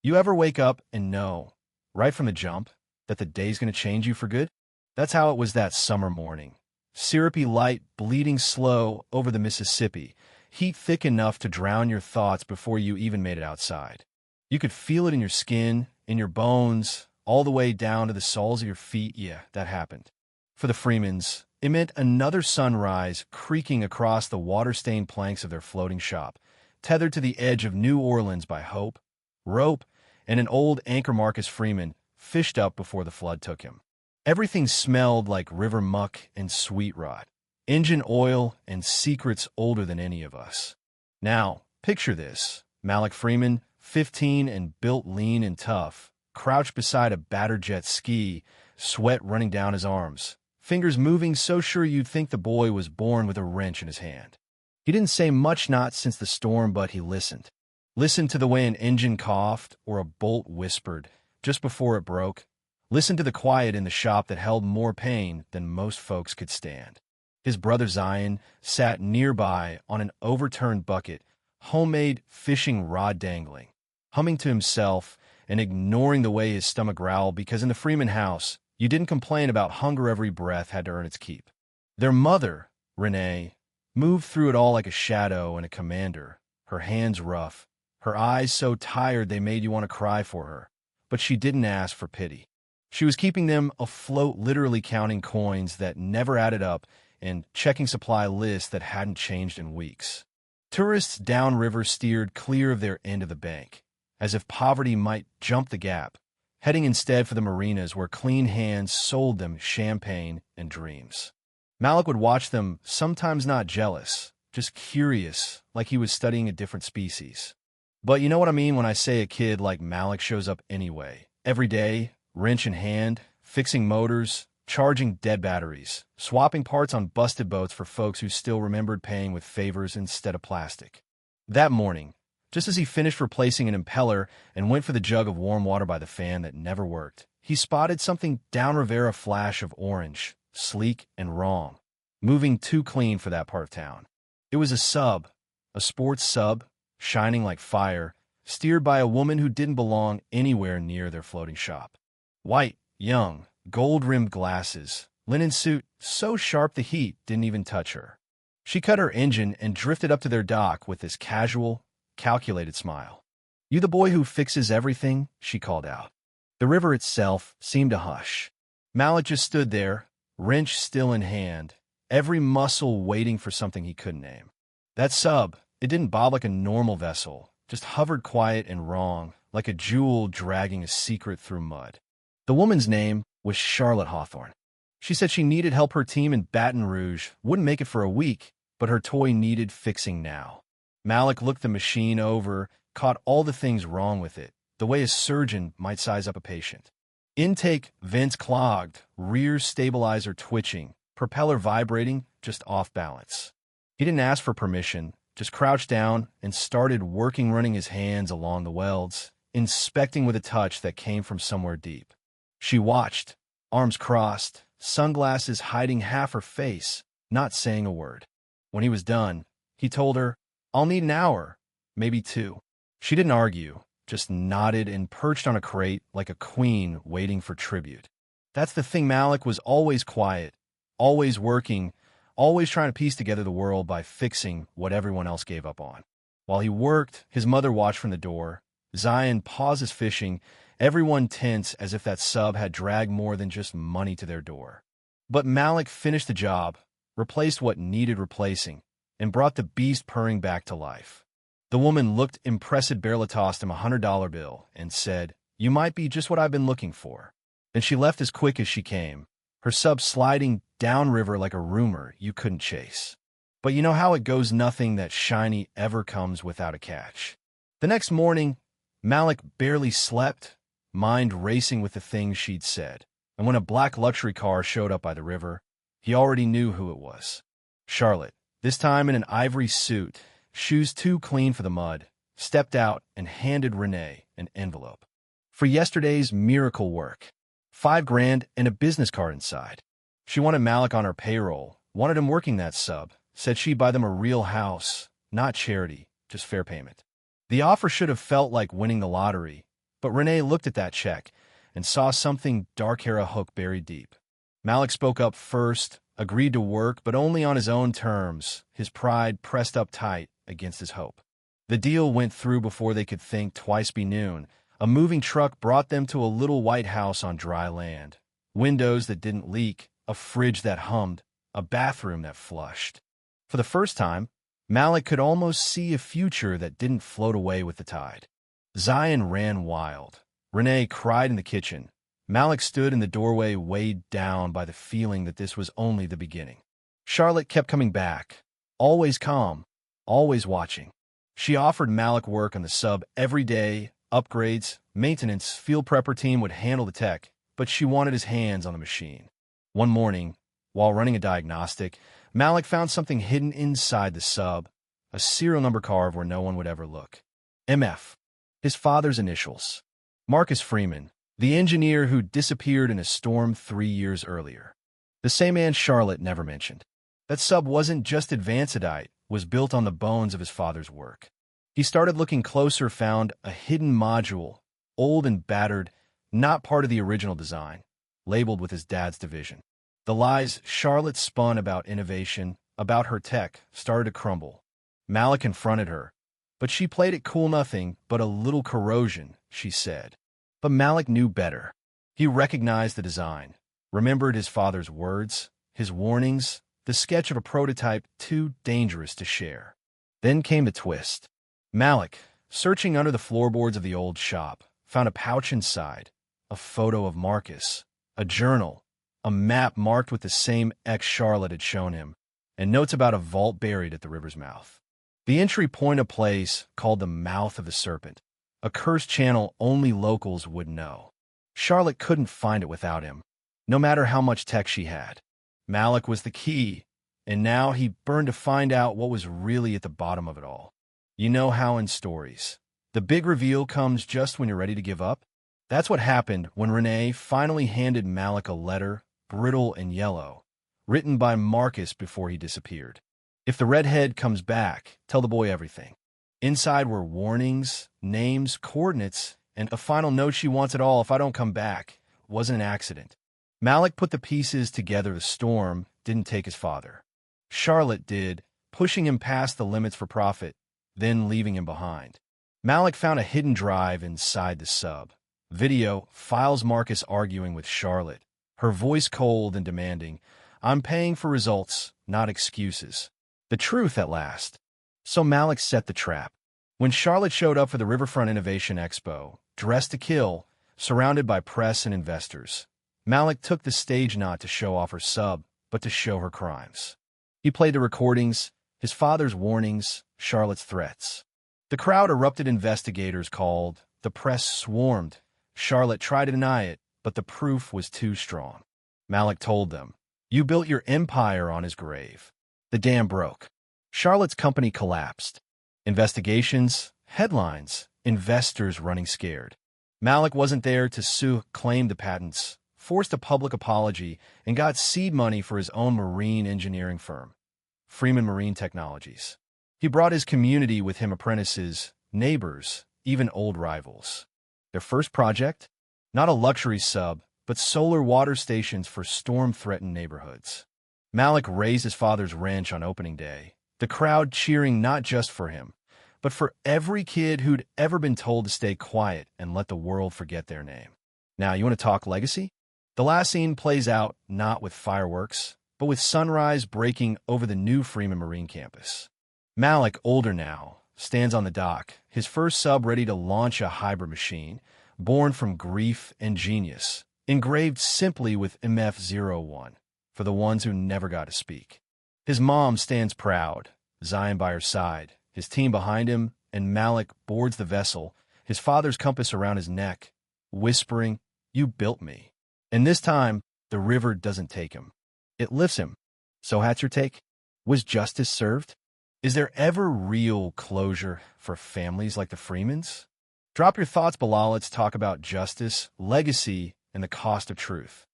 You ever wake up and know, right from the jump, that the day's going to change you for good? That's how it was that summer morning. Syrupy light bleeding slow over the Mississippi, heat thick enough to drown your thoughts before you even made it outside. You could feel it in your skin, in your bones, all the way down to the soles of your feet. Yeah, that happened. For the Freemans, it meant another sunrise creaking across the water-stained planks of their floating shop, tethered to the edge of New Orleans by hope, rope, and an old anchor Marcus Freeman fished up before the flood took him. Everything smelled like river muck and sweet rot, engine oil and secrets older than any of us. Now, picture this. Malik Freeman, 15 and built lean and tough, crouched beside a battered jet ski, sweat running down his arms, fingers moving so sure you'd think the boy was born with a wrench in his hand. He didn't say much not since the storm, but he listened. Listened to the way an engine coughed or a bolt whispered just before it broke. Listened to the quiet in the shop that held more pain than most folks could stand. His brother Zion sat nearby on an overturned bucket, homemade fishing rod dangling, humming to himself and ignoring the way his stomach growled because in the Freeman house, you didn't complain about hunger. Every breath had to earn its keep. Their mother, Renee, moved through it all like a shadow and a commander, her hands rough, her eyes so tired they made you want to cry for her. But she didn't ask for pity. She was keeping them afloat, literally counting coins that never added up and checking supply lists that hadn't changed in weeks. Tourists downriver steered clear of their end of the bank, as if poverty might jump the gap, heading instead for the marinas where clean hands sold them champagne and dreams. Malik would watch them, sometimes not jealous, just curious, like he was studying a different species. But you know what I mean when I say a kid like Malik shows up anyway, every day, wrench in hand, fixing motors, charging dead batteries, swapping parts on busted boats for folks who still remembered paying with favors instead of plastic. That morning, just as he finished replacing an impeller and went for the jug of warm water by the fan that never worked, he spotted something downriver, a flash of orange, sleek and wrong, moving too clean for that part of town. It was a sub, a sports sub, shining like fire, steered by a woman who didn't belong anywhere near their floating shop. White, young, gold-rimmed glasses, linen suit so sharp the heat didn't even touch her. She cut her engine and drifted up to their dock with this casual, calculated smile. "You the boy who fixes everything?" she called out. The river itself seemed to hush. Malik just stood there, wrench still in hand, every muscle waiting for something he couldn't name. That sub, it didn't bob like a normal vessel, just hovered quiet and wrong, like a jewel dragging a secret through mud. The woman's name was Charlotte Hawthorne. She said she needed help. Her team in Baton Rouge wouldn't make it for a week, but her toy needed fixing now. Malik looked the machine over, caught all the things wrong with it, the way a surgeon might size up a patient. Intake vents clogged, rear stabilizer twitching, propeller vibrating, just off balance. He didn't ask for permission, just crouched down and started working, running his hands along the welds, inspecting with a touch that came from somewhere deep. She watched, arms crossed, sunglasses hiding half her face, not saying a word. When he was done, he told her, "I'll need an hour, maybe 2. She didn't argue, just nodded and perched on a crate like a queen waiting for tribute. That's the thing. Malik was always quiet, always working, always trying to piece together the world by fixing what everyone else gave up on. While he worked, his mother watched from the door. Zion pauses fishing, everyone tense as if that sub had dragged more than just money to their door. But Malik finished the job, replaced what needed replacing, and brought the beast purring back to life. The woman looked impressed, barely tossed him a $100 bill, and said, "You might be just what I've been looking for." Then she left as quick as she came, her sub sliding downriver like a rumor you couldn't chase. But you know how it goes, nothing that shiny ever comes without a catch. The next morning, Malik barely slept, mind racing with the things she'd said, and when a black luxury car showed up by the river, he already knew who it was. Charlotte, this time in an ivory suit, shoes too clean for the mud, stepped out and handed Renee an envelope. For yesterday's miracle work. $5,000 and a business card inside. She wanted Malik on her payroll, wanted him working that sub, said she'd buy them a real house, not charity, just fair payment. The offer should have felt like winning the lottery, But Renee looked at that check and saw something dark hair a hook buried deep. Malik spoke up first, agreed to work, but only on his own terms, his pride pressed up tight against his hope. The deal went through before they could think twice be noon. A moving truck brought them to a little white house on dry land. Windows that didn't leak, a fridge that hummed, a bathroom that flushed. For the first time, Malik could almost see a future that didn't float away with the tide. Zion ran wild. Renee cried in the kitchen. Malik stood in the doorway, weighed down by the feeling that this was only the beginning. Charlotte kept coming back, always calm, always watching. She offered Malik work on the sub every day, upgrades, maintenance, field prepper team would handle the tech, but she wanted his hands on the machine. One morning, while running a diagnostic, Malik found something hidden inside the sub, a serial number carved where no one would ever look. MF, his father's initials. Marcus Freeman, the engineer who disappeared in a storm 3 years earlier. The same man Charlotte never mentioned. That sub wasn't just advancedite, was built on the bones of his father's work. He started looking closer, found a hidden module, old and battered, not part of the original design, labeled with his dad's division. The lies Charlotte spun about innovation, about her tech, started to crumble. Malik confronted her, but she played it cool. Nothing but a little corrosion, she said. But Malik knew better. He recognized the design, remembered his father's words, his warnings, the sketch of a prototype too dangerous to share. Then came the twist. Malik, searching under the floorboards of the old shop, found a pouch inside, a photo of Marcus, a journal, a map marked with the same X Charlotte had shown him, and notes about a vault buried at the river's mouth. The entry point a place called the Mouth of the Serpent, a cursed channel only locals would know. Charlotte couldn't find it without him, no matter how much tech she had. Malik was the key, and now he burned to find out what was really at the bottom of it all. You know how in stories, the big reveal comes just when you're ready to give up? That's what happened when Renee finally handed Malik a letter, brittle and yellow, written by Marcus before he disappeared. If the redhead comes back, tell the boy everything. Inside were warnings, names, coordinates, and a final note: she wants it all if I don't come back. It wasn't an accident. Malik put the pieces together. The storm didn't take his father. Charlotte did, pushing him past the limits for profit, then leaving him behind. Malik found a hidden drive inside the sub. Video, files Marcus arguing with Charlotte, her voice cold and demanding, "I'm paying for results, not excuses." The truth at last. So Malik set the trap. When Charlotte showed up for the Riverfront Innovation Expo, dressed to kill, surrounded by press and investors, Malik took the stage not to show off her sub, but to show her crimes. He played the recordings, his father's warnings, Charlotte's threats. The crowd erupted. Investigators called. The press swarmed. Charlotte tried to deny it, but the proof was too strong. Malik told them, "You built your empire on his grave." The dam broke. Charlotte's company collapsed. Investigations, headlines, investors running scared. Malik wasn't there to sue, claimed the patents, forced a public apology, and got seed money for his own marine engineering firm, Freeman Marine Technologies. He brought his community with him, apprentices, neighbors, even old rivals. Their first project? Not a luxury sub, but solar water stations for storm-threatened neighborhoods. Malik raised his father's wrench on opening day, the crowd cheering not just for him, but for every kid who'd ever been told to stay quiet and let the world forget their name. Now, you want to talk legacy? The last scene plays out not with fireworks, but with sunrise breaking over the new Freeman Marine campus. Malik, older now, stands on the dock, his first sub ready to launch a hybrid machine, born from grief and genius, engraved simply with MF01, for the ones who never got to speak. His mom stands proud, Zion by her side, his team behind him, and Malik boards the vessel, his father's compass around his neck, whispering, "You built me." And this time, the river doesn't take him. It lifts him. So that's your take? Was justice served? Is there ever real closure for families like the Freemans? Drop your thoughts below. Let's talk about justice, legacy, and the cost of truth.